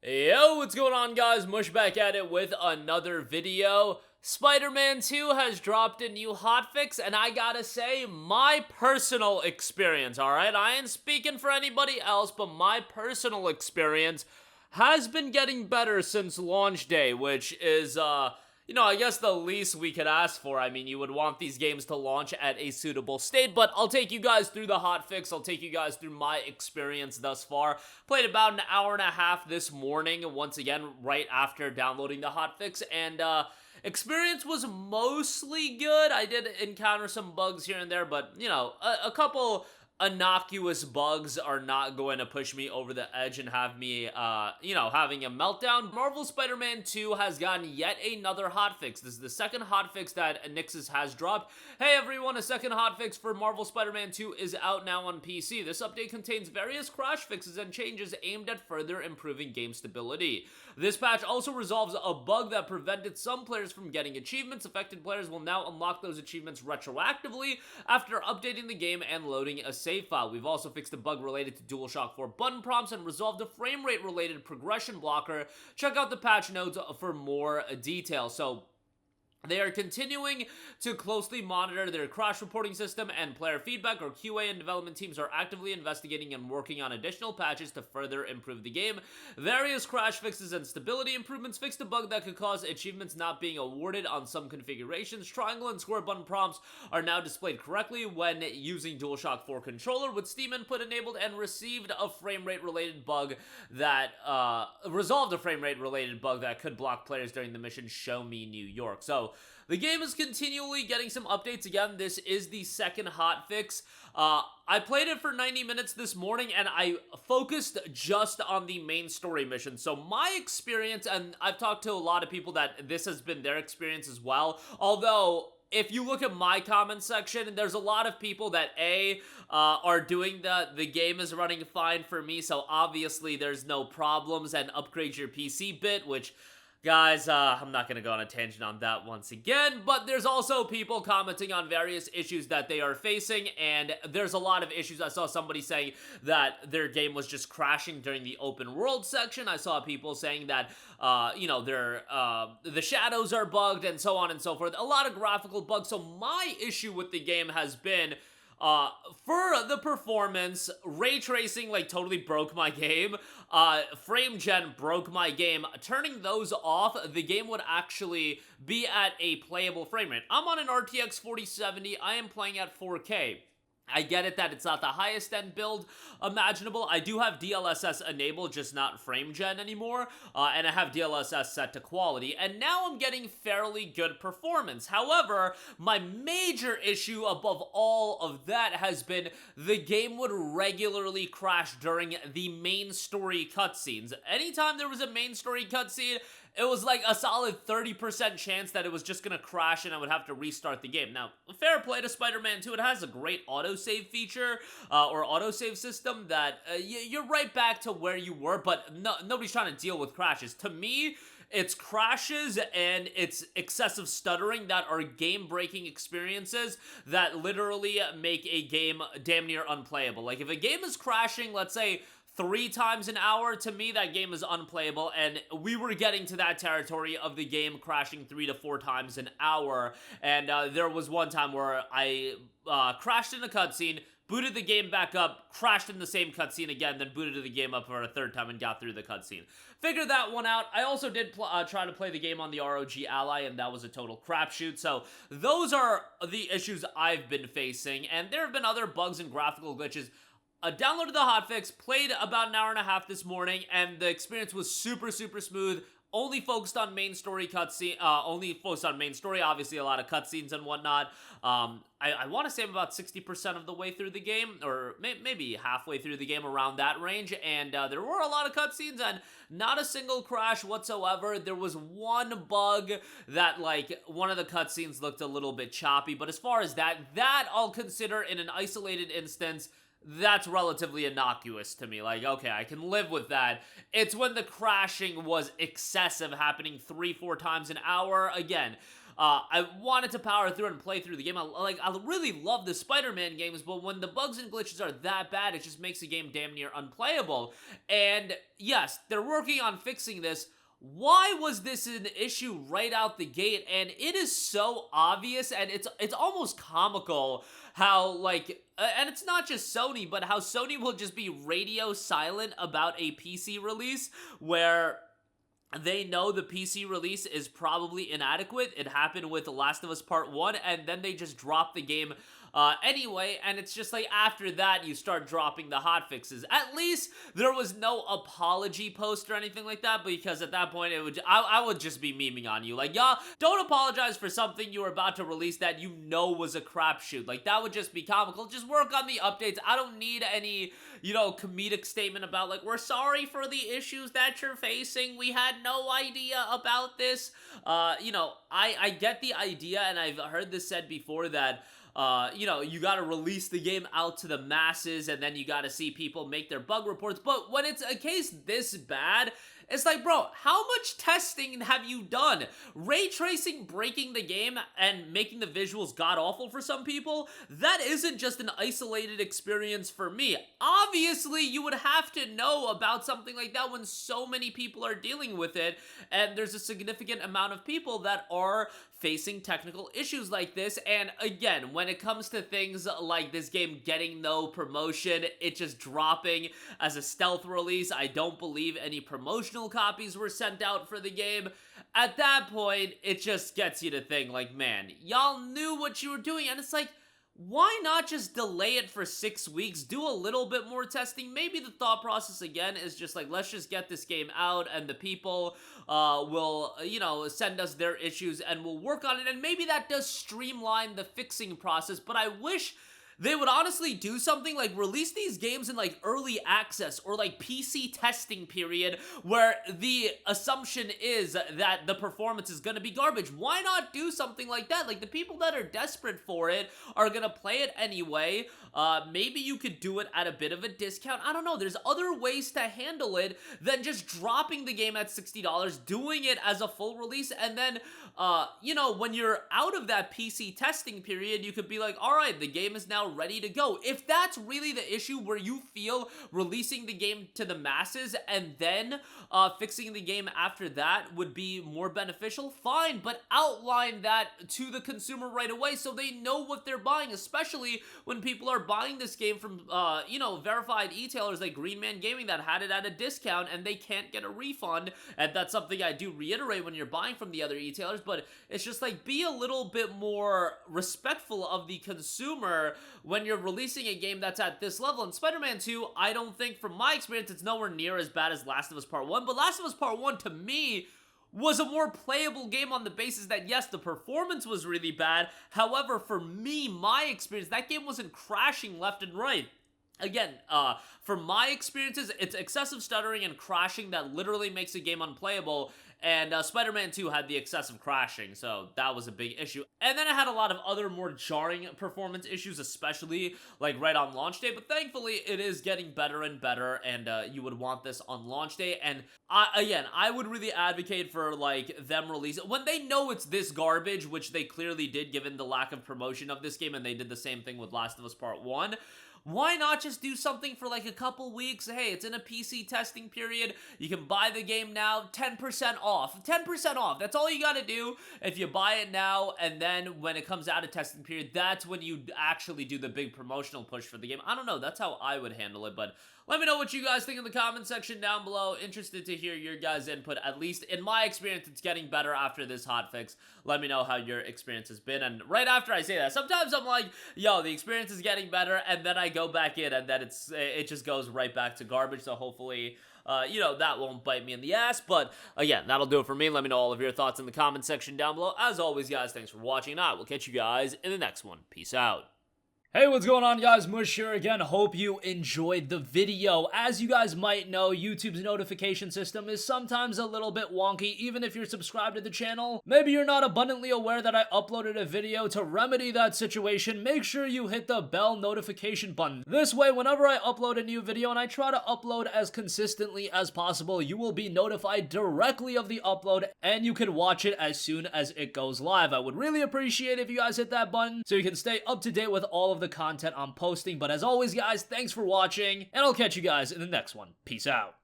Yo, what's going on, guys? Mush back at it with another video. Spider-Man 2 has dropped a new hotfix, and I gotta say, my personal experience, alright? I ain't speaking for anybody else, but my personal experience has been getting better since launch day, which is, I guess the least we could ask for. I mean, you would want these games to launch at a suitable state, but I'll take you guys through the hotfix. I'll take you guys through my experience thus far. Played about an hour and a half this morning, once again, right after downloading the hotfix, and, experience was mostly good. I did encounter some bugs here and there, but, a couple innocuous bugs are not going to push me over the edge and have me, having a meltdown. Marvel Spider-Man 2 has gotten yet another hotfix. This is the second hotfix that Nixxes has dropped. Hey everyone, a second hotfix for Marvel Spider-Man 2 is out now on PC. This update contains various crash fixes and changes aimed at further improving game stability. This patch also resolves a bug that prevented some players from getting achievements. Affected players will now unlock those achievements retroactively after updating the game and loading a save file. We've also fixed a bug related to DualShock 4 button prompts and resolved a frame rate related progression blocker. Check out the patch notes for more details. So they are continuing to closely monitor their crash reporting system and player feedback. Our QA and development teams are actively investigating and working on additional patches to further improve the game. Various crash fixes and stability improvements fixed a bug that could cause achievements not being awarded on some configurations. Triangle and square button prompts are now displayed correctly when using DualShock 4 controller with Steam input enabled, and received a frame rate related bug that resolved a frame rate related bug that could block players during the mission Show Me New York. So the game is continually getting some updates. Again, this is the second hotfix. I played it for 90 minutes this morning, and I focused just on the main story mission. So my experience, and I've talked to a lot of people that this has been their experience as well, although if you look at my comment section, there's a lot of people that are doing the game is running fine for me, so obviously there's no problems, and upgrade your PC bit, which, guys, I'm not going to go on a tangent on that once again, but there's also people commenting on various issues that they are facing, and there's a lot of issues. I saw somebody saying that their game was just crashing during the open world section. I saw people saying that, the shadows are bugged, and so on and so forth. A lot of graphical bugs. So my issue with the game has been, for the performance, ray tracing, totally broke my game. Frame gen broke my game. Turning those off, the game would actually be at a playable frame rate. I'm on an RTX 4070. I am playing at 4K. I get it that it's not the highest end build imaginable. I do have DLSS enabled, just not frame gen anymore, and I have DLSS set to quality, and now I'm getting fairly good performance. However, my major issue above all of that has been the game would regularly crash during the main story cutscenes. Anytime there was a main story cutscene, it was like a solid 30% chance that it was just gonna crash and I would have to restart the game. Now, fair play to Spider-Man 2. It has a great autosave feature, or autosave system that you're right back to where you were, but nobody's trying to deal with crashes. To me, it's crashes and it's excessive stuttering that are game-breaking experiences that literally make a game damn near unplayable. Like, if a game is crashing, let's say 3 times an hour, to me that game is unplayable, and we were getting to that territory of the game crashing 3 to 4 times an hour, and there was one time where I crashed in a cutscene, booted the game back up, crashed in the same cutscene again, then booted the game up for a 3rd time and got through the cutscene. Figured that one out. I also did try to play the game on the ROG Ally, and that was a total crapshoot. So those are the issues I've been facing, and there have been other bugs and graphical glitches. Downloaded the hotfix, played about an hour and a half this morning, and the experience was super, super smooth. Only focused on main story obviously a lot of cutscenes and whatnot. I want to say I'm about 60% of the way through the game, or maybe halfway through the game, around that range, and there were a lot of cutscenes and not a single crash whatsoever. There was one bug that, one of the cutscenes looked a little bit choppy, but as far as that I'll consider in an isolated instance, that's relatively innocuous to me. Okay, I can live with that. It's when the crashing was excessive, happening 3-4 times an hour. Again, I wanted to power through and play through the game. I really love the Spider-Man games, but when the bugs and glitches are that bad, it just makes the game damn near unplayable. And yes, they're working on fixing this. Why was this an issue right out the gate? And it is so obvious, and it's almost comical how, like, and it's not just Sony, but how Sony will just be radio silent about a PC release where they know the PC release is probably inadequate. It happened with The Last of Us Part 1, and then they just drop the game anyway, and it's just like after that you start dropping the hotfixes. At least there was no apology post or anything like that, because at that point I would just be memeing on you. Like, y'all, don't apologize for something you were about to release that you know was a crapshoot. Like, that would just be comical. Just work on the updates. I don't need any, you know, comedic statement about, like, we're sorry for the issues that you're facing. We had no idea about this. You know, I get the idea, and I've heard this said before, that you know, you gotta release the game out to the masses, and then you gotta see people make their bug reports. But when it's a case this bad, it's like, bro, how much testing have you done? Ray tracing breaking the game and making the visuals god-awful for some people, that isn't just an isolated experience for me. Obviously, you would have to know about something like that when so many people are dealing with it, and there's a significant amount of people that are facing technical issues like this. And again, when it comes to things like this game getting no promotion, it just dropping as a stealth release, I don't believe any promotional copies were sent out for the game. At that point, it just gets you to think, like, man, y'all knew what you were doing, and it's like, why not just delay it for 6 weeks, do a little bit more testing? Maybe the thought process again is just like, let's just get this game out, and the people will, you know, send us their issues and we'll work on it, and maybe that does streamline the fixing process. But I wish they would honestly do something like release these games in like early access or like PC testing period, where the assumption is that the performance is gonna be garbage. Why not do something like that? Like, the people that are desperate for it are gonna play it anyway. Maybe you could do it at a bit of a discount. I don't know. There's other ways to handle it than just dropping the game at $60, doing it as a full release, and then, you know, when you're out of that PC testing period, you could be like, all right, the game is now ready to go. If that's really the issue, where you feel releasing the game to the masses and then fixing the game after that would be more beneficial, fine, but outline that to the consumer right away so they know what they're buying, especially when people are buying this game from, you know, verified e-tailers like Green Man Gaming that had it at a discount and they can't get a refund. And that's something I do reiterate when you're buying from the other e-tailers, but it's just like, be a little bit more respectful of the consumer when you're releasing a game that's at this level. And Spider-Man 2, I don't think, from my experience, it's nowhere near as bad as Last of Us Part 1, but Last of Us Part 1, to me, was a more playable game on the basis that, yes, the performance was really bad. However, for me, my experience, that game wasn't crashing left and right. Again, for my experiences, it's excessive stuttering and crashing that literally makes a game unplayable, and Spider-Man 2 had the excessive crashing, so that was a big issue. And then it had a lot of other more jarring performance issues, especially like right on launch day, but thankfully it is getting better and better, and you would want this on launch day. And I would really advocate for like them release it when they know it's this garbage, which they clearly did given the lack of promotion of this game, and they did the same thing with Last of Us Part 1. Why not just do something for like a couple weeks? Hey, it's in a PC testing period. You can buy the game now, 10% off. 10% off. That's all you gotta do if you buy it now, and then when it comes out of testing period, that's when you actually do the big promotional push for the game. I don't know. That's how I would handle it, but let me know what you guys think in the comment section down below. Interested to hear your guys' input. At least in my experience, it's getting better after this hotfix. Let me know how your experience has been. And right after I say that, sometimes I'm like, yo, the experience is getting better, and then I go back in, and then it just goes right back to garbage. So hopefully, you know, that won't bite me in the ass. But again, that'll do it for me. Let me know all of your thoughts in the comment section down below. As always, guys, thanks for watching, and I will catch you guys in the next one. Peace out. Hey, what's going on, guys? Mush here again. Hope you enjoyed the video. As you guys might know, YouTube's notification system is sometimes a little bit wonky, even if you're subscribed to the channel. Maybe you're not abundantly aware that I uploaded a video. To remedy that situation, make sure you hit the bell notification button. This way, whenever I upload a new video, and I try to upload as consistently as possible, you will be notified directly of the upload, and you can watch it as soon as it goes live. I would really appreciate if you guys hit that button so you can stay up to date with all of the content I'm posting. But as always, guys, thanks for watching, and I'll catch you guys in the next one. Peace out.